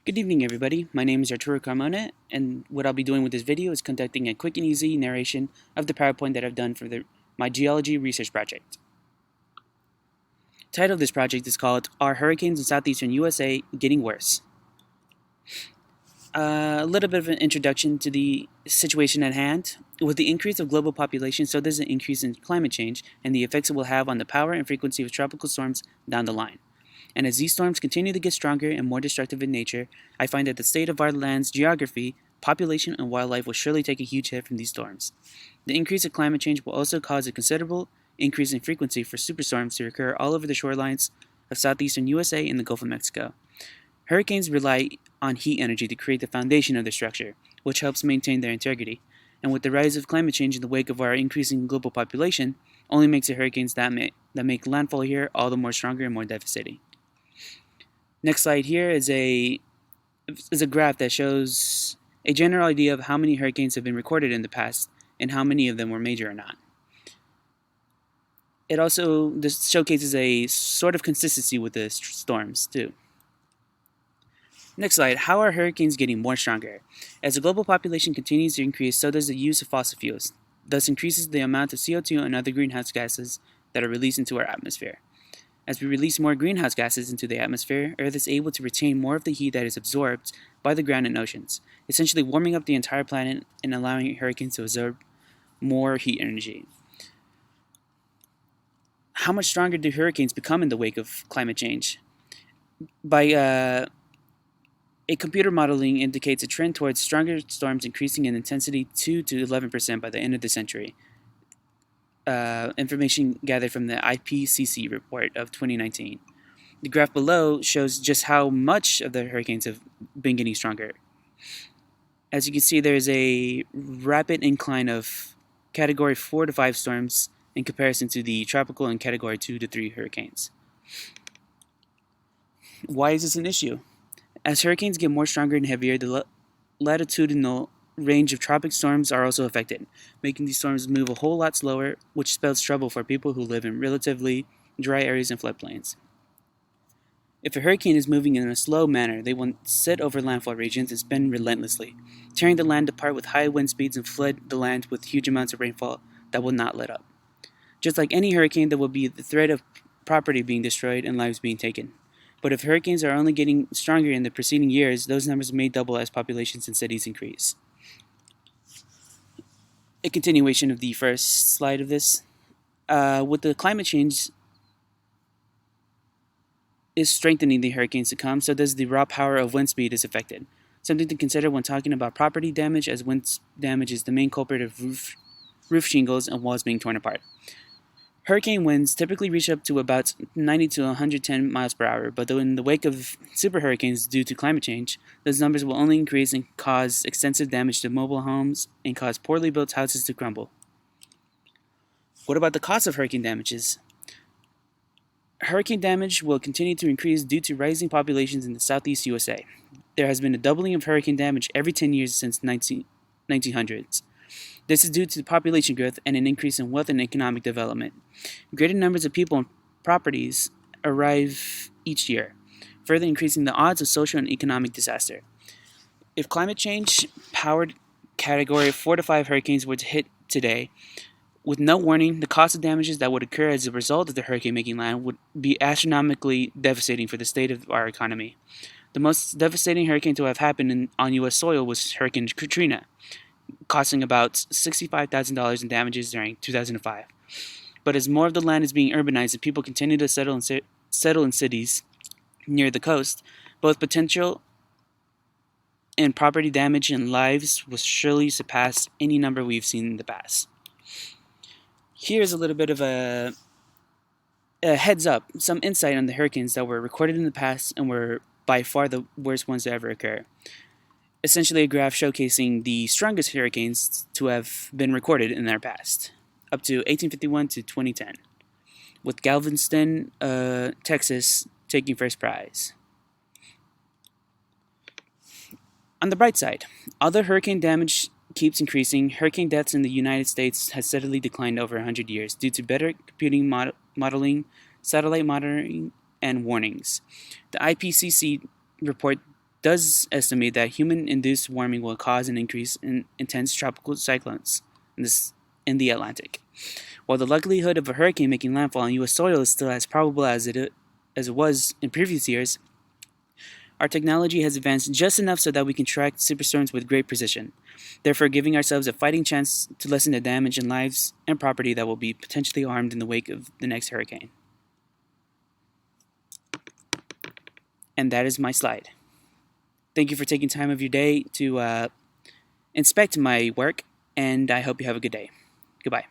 Good evening, everybody. My name is Arturo Carmona, and what I'll be doing with this video is conducting a quick and easy narration of the PowerPoint that I've done for my geology research project. The title of this project is called Are Hurricanes in Southeastern USA Getting Worse? A little bit of an introduction to the situation at hand. With the increase of global population, so does an increase in climate change and the effects it will have on the power and frequency of tropical storms down the line. And as these storms continue to get stronger and more destructive in nature, I find that the state of our land's geography, population, and wildlife will surely take a huge hit from these storms. The increase of climate change will also cause a considerable increase in frequency for superstorms to occur all over the shorelines of southeastern USA and the Gulf of Mexico. Hurricanes rely on heat energy to create the foundation of their structure, which helps maintain their integrity. And with the rise of climate change in the wake of our increasing global population, only makes the hurricanes that make landfall here all the more stronger and more devastating. Next slide here is a graph that shows a general idea of how many hurricanes have been recorded in the past and how many of them were major or not. This showcases a sort of consistency with the storms too. Next slide, how are hurricanes getting more stronger? As the global population continues to increase, so does the use of fossil fuels, thus increases the amount of CO2 and other greenhouse gases that are released into our atmosphere. As we release more greenhouse gases into the atmosphere, Earth is able to retain more of the heat that is absorbed by the ground and oceans, essentially warming up the entire planet and allowing hurricanes to absorb more heat energy. How much stronger do hurricanes become in the wake of climate change? A computer modeling indicates a trend towards stronger storms increasing in intensity 2 to 11% by the end of the century. Information gathered from the IPCC report of 2019. The graph below shows just how much of the hurricanes have been getting stronger. As you can see, there is a rapid incline of Category 4 to 5 storms in comparison to the tropical and Category 2 to 3 hurricanes. Why is this an issue? As hurricanes get more stronger and heavier, the latitudinal range of tropic storms are also affected, making these storms move a whole lot slower, which spells trouble for people who live in relatively dry areas and floodplains. If a hurricane is moving in a slow manner, they will sit over landfall regions and spin relentlessly, tearing the land apart with high wind speeds and flood the land with huge amounts of rainfall that will not let up. Just like any hurricane, there will be the threat of property being destroyed and lives being taken. But if hurricanes are only getting stronger in the preceding years, those numbers may double as populations and cities increase. A continuation of the first slide of this. With the climate change is strengthening the hurricanes to come, so does the raw power of wind speed is affected. Something to consider when talking about property damage, as wind damage is the main culprit of roof shingles and walls being torn apart. Hurricane winds typically reach up to about 90 to 110 miles per hour, but in the wake of super hurricanes due to climate change, those numbers will only increase and cause extensive damage to mobile homes and cause poorly built houses to crumble. What about the cost of hurricane damages? Hurricane damage will continue to increase due to rising populations in the southeast USA. There has been a doubling of hurricane damage every 10 years since 1900s. This is due to population growth and an increase in wealth and economic development. Greater numbers of people and properties arrive each year, further increasing the odds of social and economic disaster. If climate change powered Category 4 to 5 hurricanes were to hit today, with no warning, the cost of damages that would occur as a result of the hurricane making land would be astronomically devastating for the state of our economy. The most devastating hurricane to have happened on U.S. soil was Hurricane Katrina, costing about $65,000 in damages during 2005. But as more of the land is being urbanized and people continue to settle in cities near the coast, both potential and property damage and lives will surely surpass any number we've seen in the past. Here's a little bit of a heads up, some insight on the hurricanes that were recorded in the past and were by far the worst ones to ever occur. Essentially a graph showcasing the strongest hurricanes to have been recorded in our past, up to 1851 to 2010, with Galveston, Texas taking first prize. On the bright side, although hurricane damage keeps increasing, hurricane deaths in the United States has steadily declined over 100 years due to better computing modeling, satellite monitoring, and warnings. The IPCC report does estimate that human-induced warming will cause an increase in intense tropical cyclones in the Atlantic. While the likelihood of a hurricane making landfall on U.S. soil is still as probable as it was in previous years, our technology has advanced just enough so that we can track superstorms with great precision, therefore giving ourselves a fighting chance to lessen the damage in lives and property that will be potentially harmed in the wake of the next hurricane. And that is my slide. Thank you for taking time of your day to inspect my work, and I hope you have a good day. Goodbye.